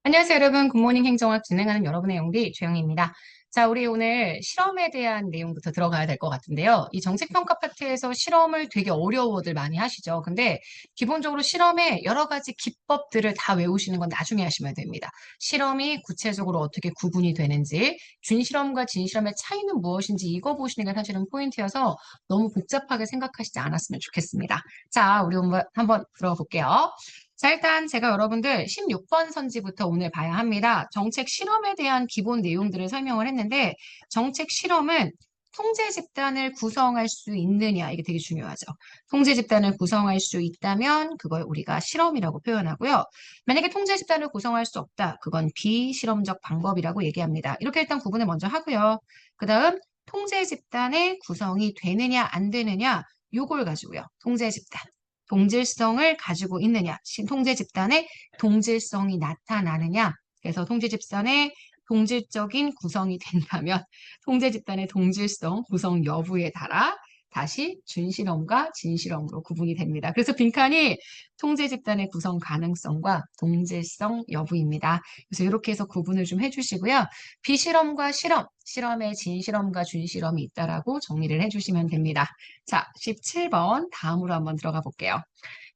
안녕하세요, 여러분. 굿모닝 행정학 진행하는 여러분의 영디 최영희입니다. 자, 우리 오늘 실험에 대한 내용부터 들어가야 될 것 같은데요. 이 정책평가 파트에서 실험을 되게 어려워들 많이 하시죠. 근데 기본적으로 실험에 여러 가지 기법들을 다 외우시는 건 나중에 하시면 됩니다. 실험이 구체적으로 어떻게 구분이 되는지, 준실험과 진실험의 차이는 무엇인지 이거 보시는 게 사실은 포인트여서 너무 복잡하게 생각하시지 않았으면 좋겠습니다. 자, 우리 한번 들어볼게요. 자, 일단 제가 여러분들 16번 선지부터 오늘 봐야 합니다. 정책 실험에 대한 기본 내용들을 설명을 했는데, 정책 실험은 통제 집단을 구성할 수 있느냐, 이게 되게 중요하죠. 통제 집단을 구성할 수 있다면 그걸 우리가 실험이라고 표현하고요. 만약에 통제 집단을 구성할 수 없다, 그건 비실험적 방법이라고 얘기합니다. 이렇게 일단 구분을 먼저 하고요. 그 다음 통제 집단의 구성이 되느냐, 안 되느냐, 요걸 가지고요. 통제 집단. 동질성을 가지고 있느냐, 통제 집단의 동질성이 나타나느냐, 그래서 통제 집단의 동질적인 구성이 된다면 통제 집단의 동질성 구성 여부에 따라 다시 준실험과 진실험으로 구분이 됩니다. 그래서 빈칸이 통제 집단의 구성 가능성과 동질성 여부입니다. 그래서 이렇게 해서 구분을 좀 해주시고요. 비실험과 실험, 실험에 진실험과 준실험이 있다라고 정리를 해주시면 됩니다. 자, 17번 다음으로 한번 들어가 볼게요.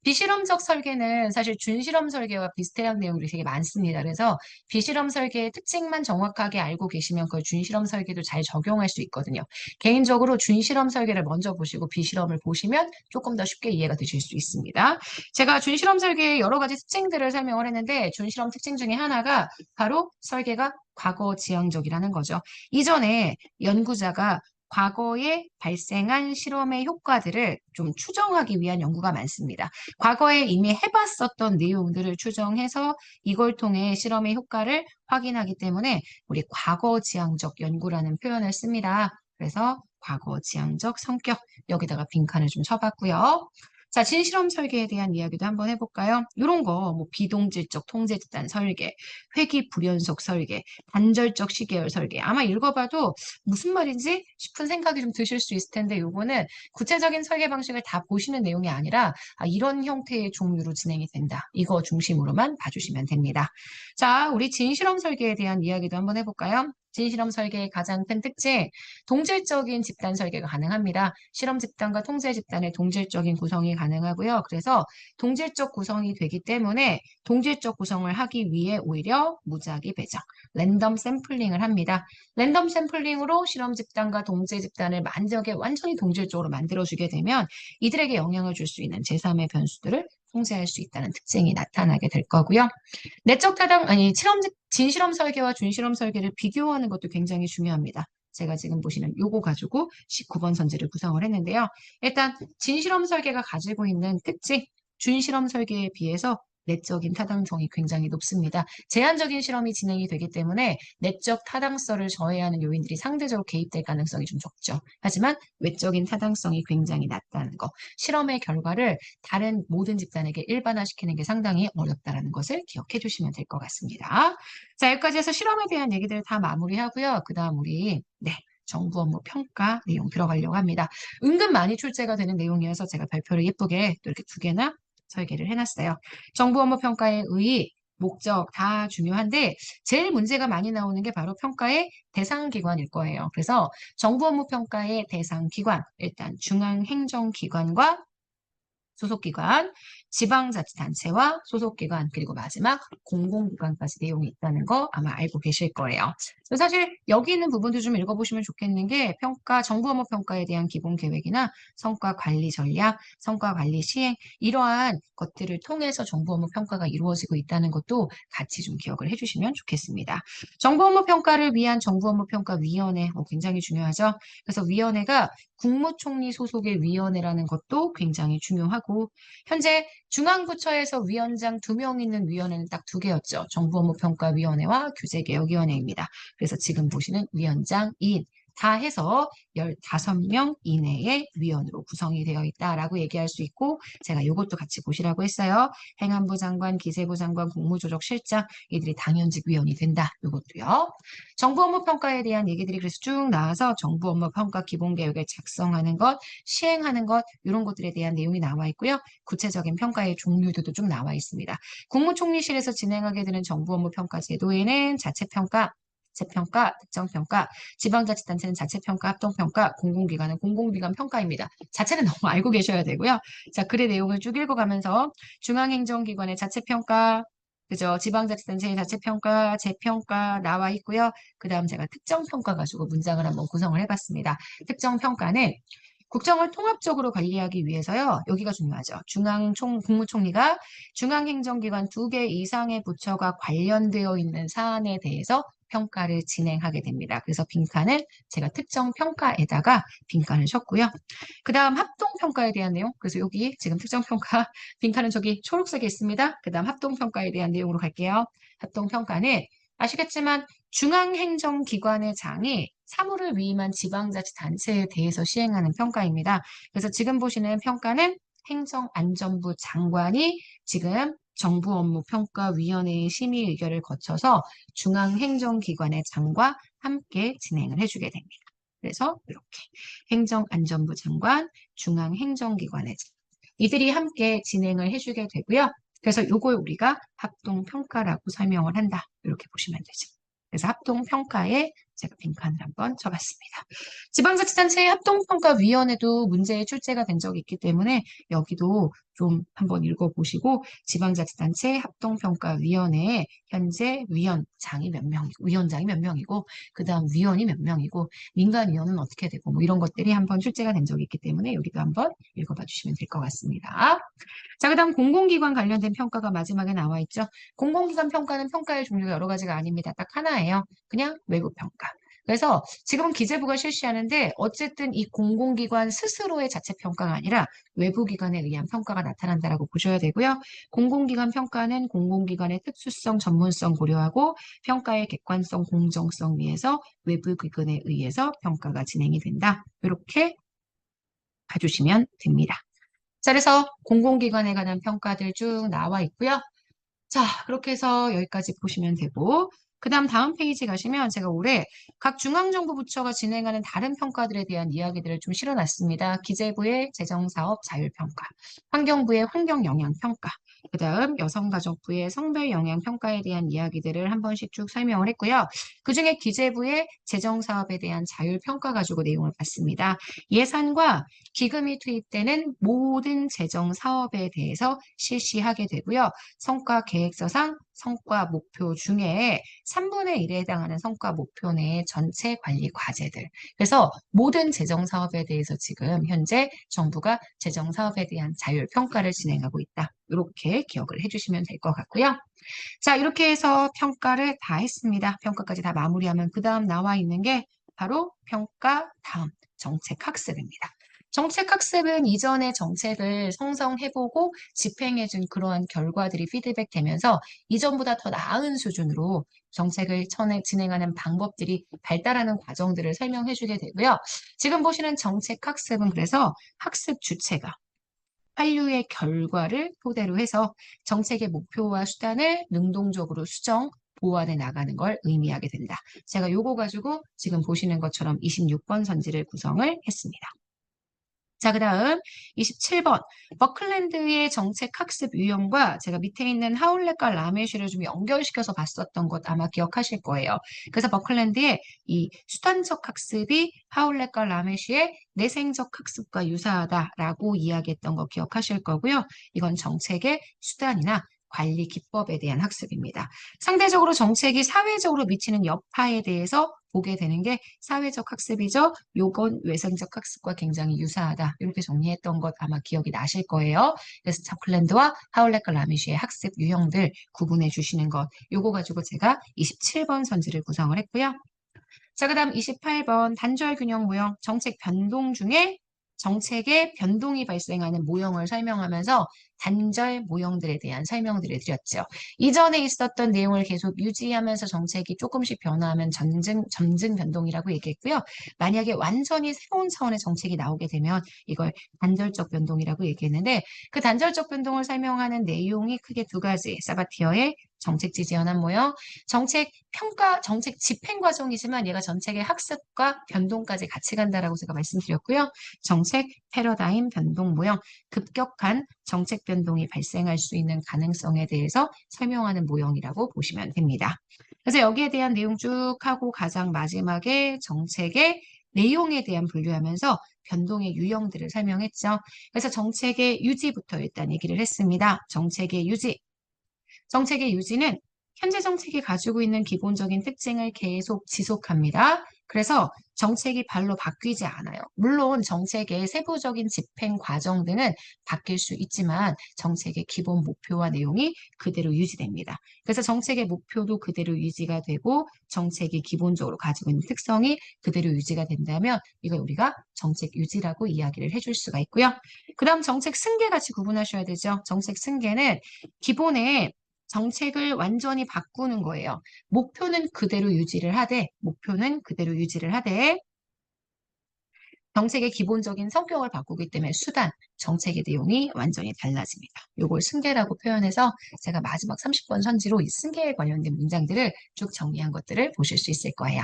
비실험적 설계는 사실 준실험 설계와 비슷한 내용들이 되게 많습니다. 그래서 비실험 설계의 특징만 정확하게 알고 계시면 그걸 준실험 설계도 잘 적용할 수 있거든요. 개인적으로 준실험 설계를 먼저 보시고 비실험을 보시면 조금 더 쉽게 이해가 되실 수 있습니다. 제가 준실험 설계의 여러 가지 특징들을 설명을 했는데 준실험 특징 중에 하나가 바로 설계가 과거 지향적이라는 거죠. 이전에 연구자가 과거에 발생한 실험의 효과들을 좀 추정하기 위한 연구가 많습니다. 과거에 이미 해봤었던 내용들을 추정해서 이걸 통해 실험의 효과를 확인하기 때문에 우리 과거 지향적 연구라는 표현을 씁니다. 그래서 과거 지향적 성격 여기다가 빈칸을 좀 쳐봤고요. 자, 진실험 설계에 대한 이야기도 한번 해볼까요? 이런 거, 뭐 비동질적 통제 집단 설계, 회귀 불연속 설계, 단절적 시계열 설계. 아마 읽어봐도 무슨 말인지 싶은 생각이 좀 드실 수 있을 텐데 요거는 구체적인 설계 방식을 다 보시는 내용이 아니라 이런 형태의 종류로 진행이 된다. 이거 중심으로만 봐주시면 됩니다. 자, 우리 진실험 설계에 대한 이야기도 한번 해볼까요? 진실험 설계의 가장 큰 특징, 동질적인 집단 설계가 가능합니다. 실험 집단과 통제 집단의 동질적인 구성이 가능하고요. 그래서 동질적 구성이 되기 때문에 동질적 구성을 하기 위해 오히려 무작위 배정, 랜덤 샘플링을 합니다. 랜덤 샘플링으로 실험 집단과 동제 집단을 만약에 완전히 동질적으로 만들어주게 되면 이들에게 영향을 줄 수 있는 제3의 변수들을 통제할 수 있다는 특징이 나타나게 될 거고요. 내적 타당, 진실험 설계와 준실험 설계를 비교하는 것도 굉장히 중요합니다. 제가 지금 보시는 요거 가지고 19번 선지를 구성을 했는데요. 일단 진실험 설계가 가지고 있는 특징, 준실험 설계에 비해서 내적인 타당성이 굉장히 높습니다. 제한적인 실험이 진행이 되기 때문에 내적 타당성을 저해하는 요인들이 상대적으로 개입될 가능성이 좀 적죠. 하지만 외적인 타당성이 굉장히 낮다는 거. 실험의 결과를 다른 모든 집단에게 일반화시키는 게 상당히 어렵다는 것을 기억해 주시면 될 것 같습니다. 자, 여기까지 해서 실험에 대한 얘기들 다 마무리하고요. 그 다음 우리 정부 업무 평가 내용 들어가려고 합니다. 은근 많이 출제가 되는 내용이어서 제가 발표를 예쁘게 또 이렇게 두 개나 설계를 해놨어요. 정부 업무 평가의 의의, 목적 다 중요한데 제일 문제가 많이 나오는 게 바로 평가의 대상 기관일 거예요. 그래서 정부 업무 평가의 대상 기관, 일단 중앙행정기관과 소속기관, 지방자치단체와 소속기관, 그리고 마지막 공공기관까지 내용이 있다는 거 아마 알고 계실 거예요. 사실 여기 있는 부분도 좀 읽어보시면 좋겠는 게 평가, 정부 업무 평가에 대한 기본 계획이나 성과 관리 전략, 성과 관리 시행, 이러한 것들을 통해서 정부 업무 평가가 이루어지고 있다는 것도 같이 좀 기억을 해주시면 좋겠습니다. 정부 업무 평가를 위한 정부 업무 평가 위원회 굉장히 중요하죠. 그래서 위원회가 국무총리 소속의 위원회라는 것도 굉장히 중요하고 현재 중앙부처에서 위원장 2명 있는 위원회는 딱 2개였죠. 정부업무평가위원회와 규제개혁위원회입니다. 그래서 지금 보시는 위원장 2인 다 해서 15명 이내의 위원으로 구성이 되어 있다라고 얘기할 수 있고 제가 이것도 같이 보시라고 했어요. 행안부 장관, 기재부 장관, 국무조정실장 이들이 당연직 위원이 된다. 이것도요. 정부 업무 평가에 대한 얘기들이 그래서 쭉 나와서 정부 업무 평가 기본 계획을 작성하는 것, 시행하는 것 이런 것들에 대한 내용이 나와 있고요. 구체적인 평가의 종류들도 쭉 나와 있습니다. 국무총리실에서 진행하게 되는 정부 업무 평가 제도에는 자체평가, 재평가, 특정평가, 지방자치단체는 자체평가, 합동평가, 공공기관은 공공기관 평가입니다. 자체는 너무 알고 계셔야 되고요. 자, 글의 내용을 쭉 읽어가면서 중앙행정기관의 자체평가, 그죠? 지방자치단체의 자체평가, 재평가 나와 있고요. 그 다음 제가 특정평가 가지고 문장을 한번 구성을 해봤습니다. 특정평가는 국정을 통합적으로 관리하기 위해서요. 여기가 중요하죠. 국무총리가 중앙행정기관 2개 이상의 부처가 관련되어 있는 사안에 대해서 평가를 진행하게 됩니다. 그래서 빈칸을 제가 특정 평가에다가 빈칸을 쳤고요. 그 다음 합동평가에 대한 내용. 그래서 여기 지금 특정 평가 빈칸은 저기 초록색에 있습니다. 그 다음 합동평가에 대한 내용으로 갈게요. 합동평가는 아시겠지만 중앙행정기관의 장이 사무를 위임한 지방자치단체에 대해서 시행하는 평가입니다. 그래서 지금 보시는 평가는 행정안전부 장관이 지금 정부업무평가위원회의 심의 의결을 거쳐서 중앙행정기관의 장과 함께 진행을 해주게 됩니다. 그래서 이렇게 행정안전부 장관, 중앙행정기관의 장 이들이 함께 진행을 해주게 되고요. 그래서 이걸 우리가 합동평가라고 설명을 한다. 이렇게 보시면 되죠. 그래서 합동평가에 제가 빈칸을 한번 쳐봤습니다. 지방자치단체의 합동평가위원회도 문제에 출제가 된 적이 있기 때문에 여기도 좀 한번 읽어보시고 지방자치단체 합동평가위원회에 현재 위원장이 몇 명이고 위원장이 몇 명이고 그 다음 위원이 몇 명이고 민간위원은 어떻게 되고 뭐 이런 것들이 한번 출제가 된 적이 있기 때문에 여기도 한번 읽어봐 주시면 될 것 같습니다. 자, 그 다음 공공기관 관련된 평가가 마지막에 나와 있죠. 공공기관 평가는 평가의 종류가 여러 가지가 아닙니다. 딱 하나예요. 그냥 외부 평가. 그래서 지금은 기재부가 실시하는데 어쨌든 이 공공기관 스스로의 자체 평가가 아니라 외부 기관에 의한 평가가 나타난다라고 보셔야 되고요. 공공기관 평가는 공공기관의 특수성, 전문성 고려하고 평가의 객관성, 공정성 위해서 외부 기관에 의해서 평가가 진행이 된다. 이렇게 봐주시면 됩니다. 자, 그래서 공공기관에 관한 평가들 쭉 나와 있고요. 자, 그렇게 해서 여기까지 보시면 되고 그 다음 페이지 가시면 제가 올해 각 중앙정부 부처가 진행하는 다른 평가들에 대한 이야기들을 좀 실어놨습니다. 기재부의 재정사업 자율평가, 환경부의 환경영향평가, 그 다음 여성가족부의 성별영향평가에 대한 이야기들을 한 번씩 쭉 설명을 했고요. 그중에 기재부의 재정사업에 대한 자율평가 가지고 내용을 봤습니다. 예산과 기금이 투입되는 모든 재정사업에 대해서 실시하게 되고요. 성과 계획서상 성과 목표 중에 3분의 1에 해당하는 성과 목표 내의 전체 관리 과제들. 그래서 모든 재정 사업에 대해서 지금 현재 정부가 재정 사업에 대한 자율 평가를 진행하고 있다. 이렇게 기억을 해주시면 될 것 같고요. 자, 이렇게 해서 평가를 다 했습니다. 평가까지 다 마무리하면 그 다음 나와 있는 게 바로 평가 다음 정책 학습입니다. 정책 학습은 이전의 정책을 성성해보고 집행해준 그러한 결과들이 피드백되면서 이전보다 더 나은 수준으로 정책을 진행하는 방법들이 발달하는 과정들을 설명해주게 되고요. 지금 보시는 정책 학습은 그래서 학습 주체가 한류의 결과를 토대로 해서 정책의 목표와 수단을 능동적으로 수정, 보완해 나가는 걸 의미하게 된다. 제가 요거 가지고 지금 보시는 것처럼 26번 선지를 구성을 했습니다. 자, 그 다음 27번 버클랜드의 정책 학습 유형과 제가 밑에 있는 하울렛과 라메쉬를 좀 연결시켜서 봤었던 것 아마 기억하실 거예요. 그래서 버클랜드의 이 수단적 학습이 하울렛과 라메쉬의 내생적 학습과 유사하다라고 이야기했던 거 기억하실 거고요. 이건 정책의 수단이나 관리 기법에 대한 학습입니다. 상대적으로 정책이 사회적으로 미치는 여파에 대해서 보게 되는 게 사회적 학습이죠. 요건 외생적 학습과 굉장히 유사하다. 이렇게 정리했던 것 아마 기억이 나실 거예요. 그래서 차클랜드와 하울렛과 라미쉬의 학습 유형들 구분해 주시는 것. 요거 가지고 제가 27번 선지를 구성을 했고요. 자, 그 다음 28번 단절 균형 모형 정책 변동 중에 정책의 변동이 발생하는 모형을 설명하면서 단절 모형들에 대한 설명들을 드렸죠. 이전에 있었던 내용을 계속 유지하면서 정책이 조금씩 변화하면 점증 변동이라고 얘기했고요. 만약에 완전히 새로운 차원의 정책이 나오게 되면 이걸 단절적 변동이라고 얘기했는데 그 단절적 변동을 설명하는 내용이 크게 두 가지, 사바티어의 정책 지지 현안 모형, 정책 평가, 정책 집행 과정이지만 얘가 정책의 학습과 변동까지 같이 간다라고 제가 말씀드렸고요. 정책 패러다임 변동 모형, 급격한 정책 변동이 발생할 수 있는 가능성에 대해서 설명하는 모형이라고 보시면 됩니다. 그래서 여기에 대한 내용 쭉 하고 가장 마지막에 정책의 내용에 대한 분류하면서 변동의 유형들을 설명했죠. 그래서 정책의 유지부터 일단 얘기를 했습니다. 정책의 유지. 정책의 유지는 현재 정책이 가지고 있는 기본적인 특징을 계속 지속합니다. 그래서 정책이 발로 바뀌지 않아요. 물론 정책의 세부적인 집행 과정 등은 바뀔 수 있지만 정책의 기본 목표와 내용이 그대로 유지됩니다. 그래서 정책의 목표도 그대로 유지가 되고 정책이 기본적으로 가지고 있는 특성이 그대로 유지가 된다면 이걸 우리가 정책 유지라고 이야기를 해줄 수가 있고요. 그 다음 정책 승계 같이 구분하셔야 되죠. 정책 승계는 기본에 정책을 완전히 바꾸는 거예요. 목표는 그대로 유지를 하되, 정책의 기본적인 성격을 바꾸기 때문에 수단, 정책의 내용이 완전히 달라집니다. 요걸 승계라고 표현해서 제가 마지막 30번 선지로 이 승계에 관련된 문장들을 쭉 정리한 것들을 보실 수 있을 거예요.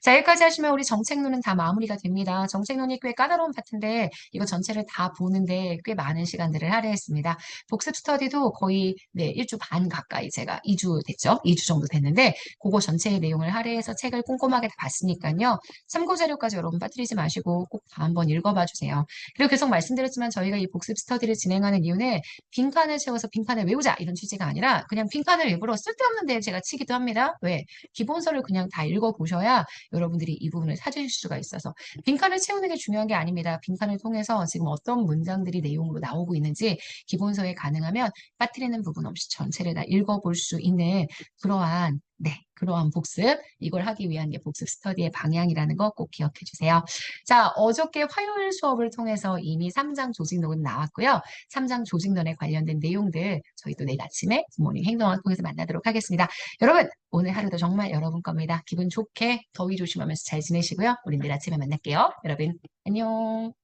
자, 여기까지 하시면 우리 정책론은 다 마무리가 됩니다. 정책론이 꽤 까다로운 파트인데 이거 전체를 다 보는데 꽤 많은 시간들을 할애했습니다. 복습 스터디도 거의 1주 반 가까이 제가 2주 됐죠? 2주 정도 됐는데 그거 전체의 내용을 할애해서 책을 꼼꼼하게 다 봤으니까요. 참고 자료까지 여러분 빠뜨리지 마시고 꼭 다 한번 읽어봐 주세요. 그리고 계속 말씀드렸지만 저희가 이 복습 스터디를 진행하는 이유는 빈칸을 채워서 빈칸을 외우자 이런 취지가 아니라 그냥 빈칸을 일부러 쓸데없는 데 제가 치기도 합니다. 왜? 기본서를 그냥 다 읽어보셔야 여러분들이 이 부분을 찾으실 수가 있어서 빈칸을 채우는 게 중요한 게 아닙니다. 빈칸을 통해서 지금 어떤 문장들이 내용으로 나오고 있는지 기본서에 가능하면 빠뜨리는 부분 없이 전체를 다 읽어볼 수 있는 그러한 복습, 이걸 하기 위한 게 복습 스터디의 방향이라는 거 꼭 기억해 주세요. 자, 어저께 화요일 수업을 통해서 이미 3장 조직론은 나왔고요. 3장 조직론에 관련된 내용들 저희 또 내일 아침에 굿모닝 행동을 통해서 만나도록 하겠습니다. 여러분, 오늘 하루도 정말 여러분 겁니다. 기분 좋게 더위 조심하면서 잘 지내시고요. 우리 내일 아침에 만날게요. 여러분, 안녕.